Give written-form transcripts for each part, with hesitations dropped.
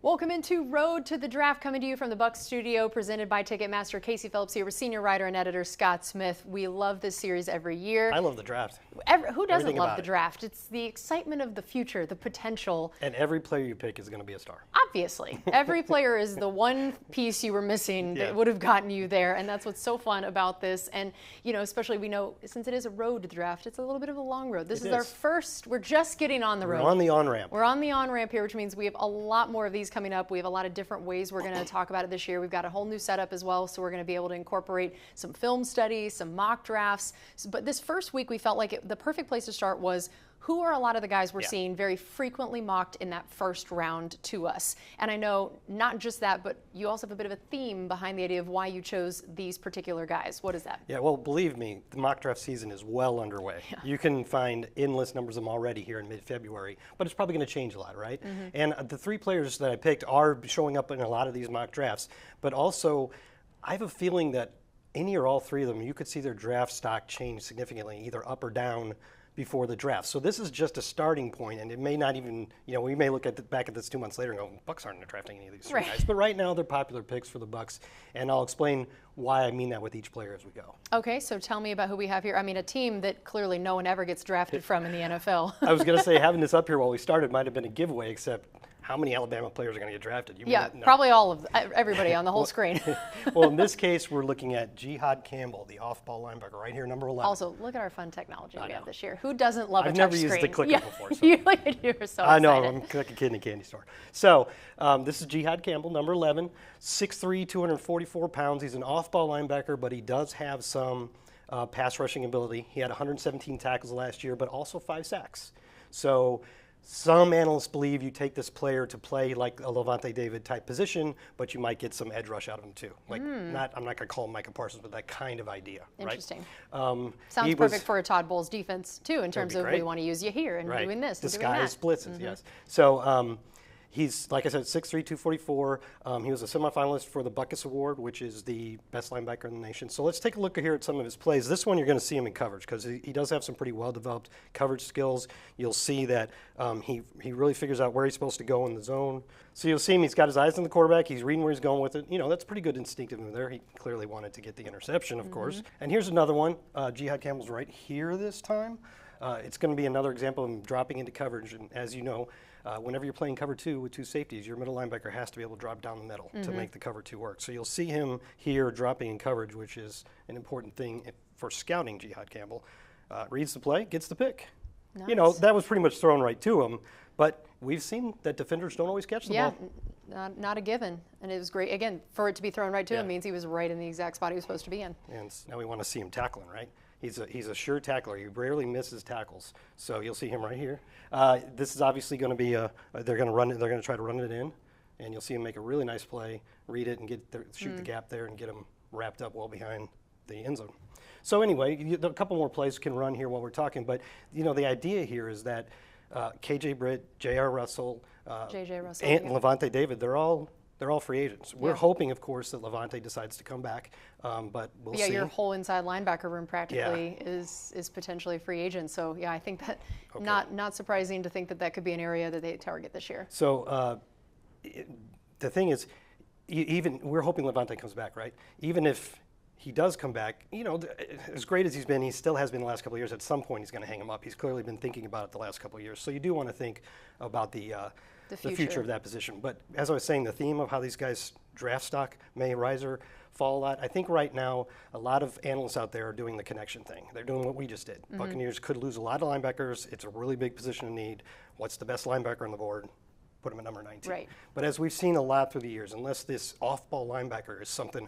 Welcome into Road to the Draft, coming to you from the Bucs studio, presented by Ticketmaster. Casey Phillips here with senior writer and editor Scott Smith. We love this series every year. I love the draft. Who doesn't love the draft? It's the excitement of the future, the potential. And every player you pick is going to be a star. Obviously. Every player is the one piece you were missing that would have gotten you there, and that's what's so fun about this. And, you know, especially we know, since it is a road to the draft, it's a little bit of a long road. This is our first, we're just getting on the road. We're on the on-ramp. We're on the on-ramp here, which means we have a lot more of these coming up. We have a lot of different ways we're going to talk about it this year. We've got a whole new setup as well, so we're going to be able to incorporate some film studies, some mock drafts. But this first week, we felt like the perfect place to start was who are a lot of the guys we're seeing very frequently mocked in that first round to us. And I know not just that, but you also have a bit of a theme behind the idea of why you chose these particular guys. What is that? Yeah, well, believe me, the mock draft season is well underway. Yeah. You can find endless numbers of them already here in mid-February, but it's probably going to change a lot, right? Mm-hmm. And the three players that I picked are showing up in a lot of these mock drafts, but also I have a feeling that any or all three of them, you could see their draft stock change significantly, either up or down before the draft. So this is just a starting point, and it may not even, you know, we may look at back at this 2 months later and go, Bucs aren't drafting any of these three guys. But right now they're popular picks for the Bucs, and I'll explain why I mean that with each player as we go. Okay, so tell me about who we have here. I mean, a team that clearly no one ever gets drafted from in the NFL. I was going to say having this up here while we started might have been a giveaway, except how many Alabama players are going to get drafted? Probably all of everybody on the whole screen. Well, in this case, we're looking at Jihaad Campbell, the off-ball linebacker, right here, number 11. Also, look at our fun technology we have this year. Who doesn't love a touch screen? I've never used the clicker before. So. You were so I know, excited. I'm like a kid in a candy store. So this is Jihaad Campbell, number 11, 6'3", 244 pounds. He's an off-ball linebacker, but he does have some pass rushing ability. He had 117 tackles last year, but also 5 sacks. So some analysts believe you take this player to play like a Levante David type position, but you might get some edge rush out of him too. Like I'm not going to call him Micah Parsons, but that kind of idea. Interesting. Right? Sounds perfect for a Todd Bowles defense too, in terms of we want to use you here and doing this, disguise blitzes. Yes. So he's, like I said, 6'3", 244. He was a semifinalist for the Buccaneers Award, which is the best linebacker in the nation. So let's take a look here at some of his plays. This one you're going to see him in coverage because he does have some pretty well-developed coverage skills. You'll see that he really figures out where he's supposed to go in the zone. So you'll see him, he's got his eyes on the quarterback. He's reading where he's going with it. You know, that's pretty good instinctive move there. He clearly wanted to get the interception, of course. And here's another one. Jihaad Campbell's right here this time. It's going to be another example of him dropping into coverage. And as you know, whenever you're playing cover 2 with 2 safeties, your middle linebacker has to be able to drop down the middle to make the cover 2 work. So you'll see him here dropping in coverage, which is an important thing for scouting Jihaad Campbell. Reads the play, gets the pick. Nice. You know, that was pretty much thrown right to him, but we've seen that defenders don't always catch the ball. Not a given. And it was great. Again, for it to be thrown right to him means he was right in the exact spot he was supposed to be in. And now we want to see him tackling, right? He's a sure tackler. He rarely misses tackles. So you'll see him right here. This is obviously going to be they're going to run it. They're going to try to run it in, and you'll see him make a really nice play, read it, and shoot the gap there and get him wrapped up well behind the end zone. So anyway, a couple more plays can run here while we're talking. But you know, the idea here is that KJ Britt, J.R. Russell, and Levante David, they're all free agents. We're hoping, of course, that Levante decides to come back, but we'll see. Your whole inside linebacker room practically is potentially a free agent. So, yeah, I think that not surprising to think that could be an area that they target this year. So the thing is, even we're hoping Levante comes back, right? Even if he does come back, you know, as great as he's been, he still has been the last couple of years. At some point, he's going to hang him up. He's clearly been thinking about it the last couple of years. So you do want to think about the future of that position. But as I was saying, the theme of how these guys' draft stock may rise or fall a lot, I think right now a lot of analysts out there are doing the connection thing. They're doing what we just did. Buccaneers could lose a lot of linebackers. It's a really big position of need. What's the best linebacker on the board? Put him at number 19. Right. But as we've seen a lot through the years, unless this off-ball linebacker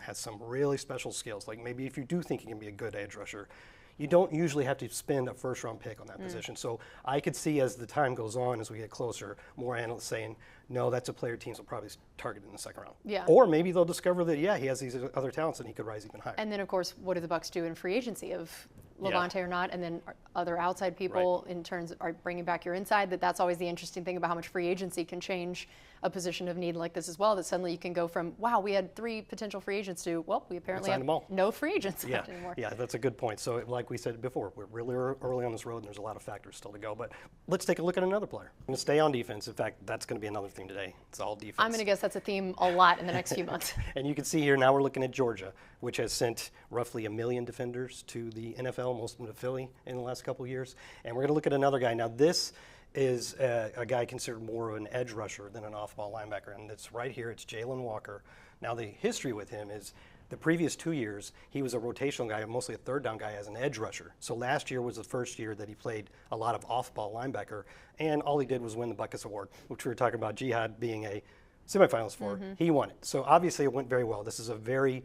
has some really special skills, like maybe if you do think he can be a good edge rusher, you don't usually have to spend a first-round pick on that position. So I could see as the time goes on, as we get closer, more analysts saying, no, that's a player teams will probably target in the second round. Yeah. Or maybe they'll discover that, he has these other talents and he could rise even higher. And then, of course, what do the Bucs do in free agency of Levante or not, and then other outside people in terms of bringing back your inside. That's always the interesting thing about how much free agency can change a position of need like this as well, that suddenly you can go from, wow, we had 3 potential free agents to, well, we apparently have no free agents left anymore. Yeah, that's a good point. So like we said before, we're really early on this road and there's a lot of factors still to go. But let's take a look at another player. I'm going to stay on defense. In fact, that's going to be another theme today. It's all defense. I'm going to guess that's a theme a lot in the next few months. And you can see here now we're looking at Georgia, which has sent roughly 1 million defenders to the NFL, most of them to Philly in the last couple of years. And we're going to look at another guy. Now this is a guy considered more of an edge rusher than an off-ball linebacker, and it's right here. It's Jalon Walker. Now the history with him is the previous 2 years he was a rotational guy, mostly a third down guy as an edge rusher. So last year was the first year that he played a lot of off-ball linebacker, and all he did was win the Bucs Award, which we were talking about Jihaad being a semifinalist for. He won it. So obviously it went very well. This is a very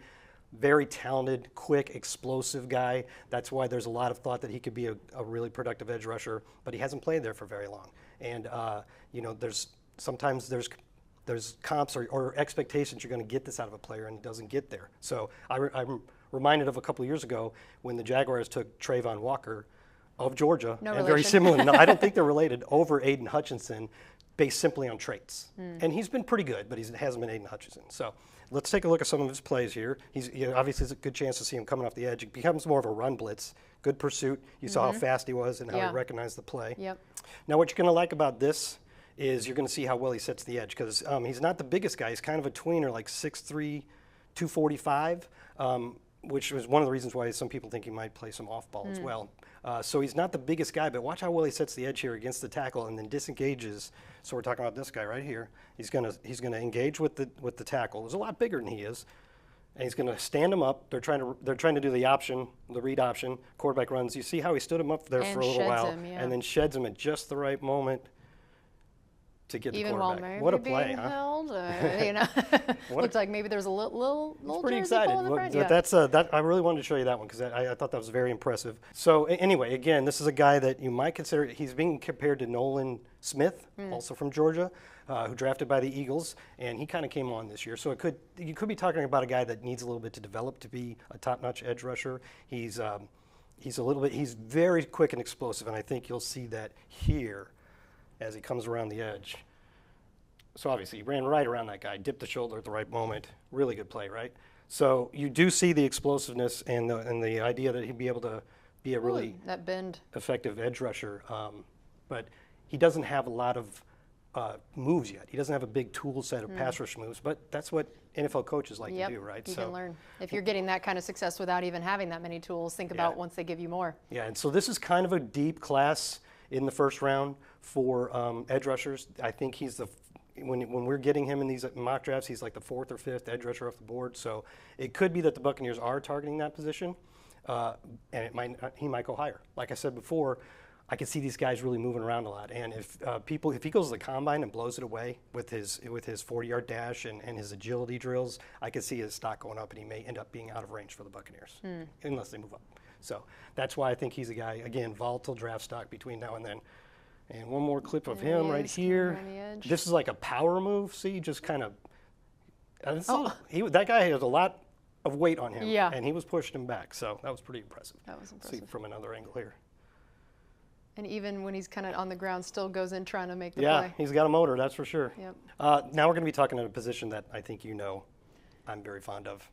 talented, quick, explosive guy. That's why there's a lot of thought that he could be a really productive edge rusher, but he hasn't played there for very long. And you know, sometimes there's comps or expectations you're going to get this out of a player, and it doesn't get there. So I'm reminded of a couple of years ago when the Jaguars took Trayvon Walker of Georgia, no and relation. very similar. No, I don't think they're related, over Aiden Hutchinson, based simply on traits. And he's been pretty good, but he hasn't been Aiden Hutchinson. So let's take a look at some of his plays here. Obviously, it's a good chance to see him coming off the edge. It becomes more of a run blitz. Good pursuit. You saw how fast he was and how he recognized the play. Yep. Now, what you're going to like about this is you're going to see how well he sets the edge, because he's not the biggest guy. He's kind of a tweener, like 6'3", 245, which was one of the reasons why some people think he might play some off-ball as well. So he's not the biggest guy, but watch how well he sets the edge here against the tackle and then disengages. So we're talking about this guy right here. He's gonna engage with the tackle. He's a lot bigger than he is, and he's gonna stand him up. They're trying to do the read option. Quarterback runs. You see how he stood him up there for a little while, and then sheds him at just the right moment to get even the while quarterback. maybe What a play, being huh? held, you know, looked like maybe there's a little pretty jersey excited. pull in the front. That's I really wanted to show you that one because I thought that was very impressive. So anyway, again, this is a guy that you might consider. He's being compared to Nolan Smith, also from Georgia, who drafted by the Eagles, and he kind of came on this year. So you could be talking about a guy that needs a little bit to develop to be a top-notch edge rusher. He's very quick and explosive, and I think you'll see that here as he comes around the edge. So obviously he ran right around that guy, dipped the shoulder at the right moment. Really good play, right? So you do see the explosiveness and the idea that he'd be able to be a really that bend effective edge rusher. But he doesn't have a lot of moves yet. He doesn't have a big tool set of pass rush moves, but that's what NFL coaches like to do, right? You can learn. If you're getting that kind of success without even having that many tools, think about once they give you more. Yeah, and so this is kind of a deep class in the first round for edge rushers. I think he's when we're getting him in these mock drafts, he's like the 4th or 5th edge rusher off the board. So it could be that the Buccaneers are targeting that position, and he might go higher. Like I said before, I can see these guys really moving around a lot. And if he goes to the combine and blows it away with his 40-yard dash and his agility drills, I could see his stock going up, and he may end up being out of range for the Buccaneers unless they move up. So that's why I think he's a guy, again, volatile draft stock between now and then. And one more clip of him right here. This is like a power move. See, just kind of. That guy has a lot of weight on him, and he was pushing him back. So that was pretty impressive. That was impressive. See from another angle here. And even when he's kind of on the ground, still goes in trying to make the play. Yeah, he's got a motor, that's for sure. Yep. Now we're going to be talking about a position that I think I'm very fond of.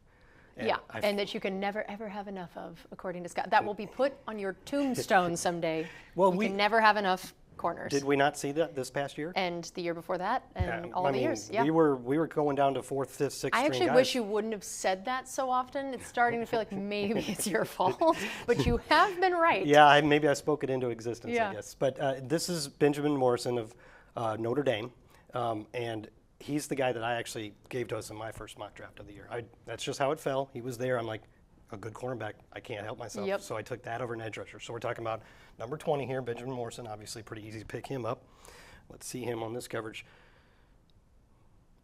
And that you can never, ever have enough of, according to Scott. That will be put on your tombstone someday. Well, we can never have enough corners. Did we not see that this past year? And the year before that, and all the years. We were going down to 4th, 5th, 6th. I actually wish you wouldn't have said that so often. It's starting to feel like maybe it's your fault, but you have been right. Yeah, maybe I spoke it into existence, I guess. But this is Benjamin Morrison of Notre Dame, and he's the guy that I actually gave to us in my first mock draft of the year. That's just how it fell. He was there. I'm like, a good cornerback. I can't help myself. So I took that over an edge rusher. So we're talking about number 20 here, Benjamin Morrison. Obviously pretty easy to pick him up. Let's see him on this coverage.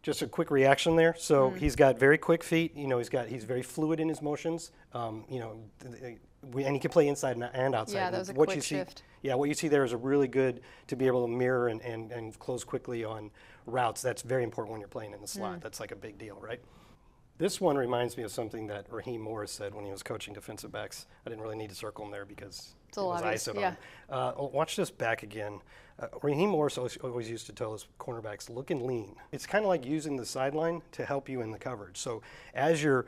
Just a quick reaction there. So he's got very quick feet. You know, he's very fluid in his motions. You know, and he can play inside and outside. Yeah, that was a quick shift. Yeah, what you see there is a really good to be able to mirror and close quickly on routes. That's very important when you're playing in the slot. That's like a big deal, right? This one reminds me of something that Raheem Morris said when he was coaching defensive backs. I didn't really need to circle him there because it was ISO'd on him. Watch this back again. Raheem Morris always used to tell his cornerbacks, look and lean. It's kind of like using the sideline to help you in the coverage. So as you're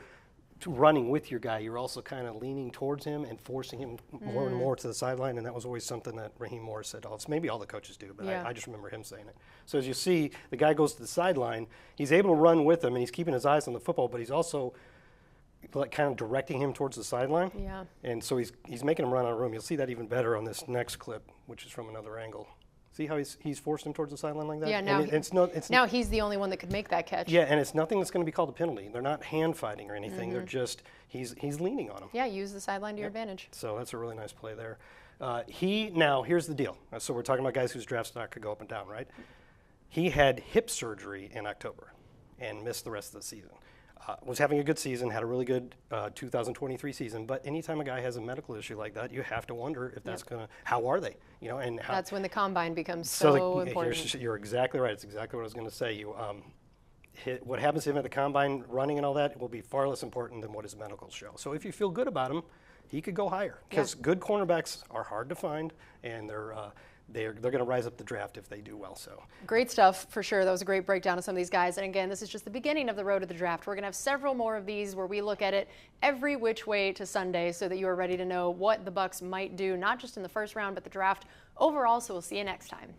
running with your guy, you're also kind of leaning towards him and forcing him more and more to the sideline, and that was always something that Raheem Morris said. It's maybe all the coaches do, but I just remember him saying it. So as you see, the guy goes to the sideline, he's able to run with him, and he's keeping his eyes on the football, but he's also like kind of directing him towards the sideline. Yeah. And so he's making him run out of room. You'll see that even better on this next clip, which is from another angle. See how he's forced him towards the sideline like that? Yeah, now he's the only one that could make that catch. Yeah, and it's nothing that's going to be called a penalty. They're not hand fighting or anything. They're just, he's leaning on him. Yeah, use the sideline to your advantage. So that's a really nice play there. Now, here's the deal. So we're talking about guys whose draft stock could go up and down, right? He had hip surgery in October and missed the rest of the season. Was having a good season, had a really good 2023 season, but anytime a guy has a medical issue like that, you have to wonder if that's going to, how are they? You know, and how, that's when the combine becomes so important. You're exactly right. It's exactly what I was going to say. What happens to him at the combine, running and all that, will be far less important than what his medicals show. So if you feel good about him, he could go higher because good cornerbacks are hard to find, and they're going to rise up the draft if they do well. So great stuff for sure. That was a great breakdown of some of these guys. And again, this is just the beginning of the road to the draft. We're going to have several more of these where we look at it every which way to Sunday so that you are ready to know what the Bucs might do, not just in the first round, but the draft overall. So we'll see you next time.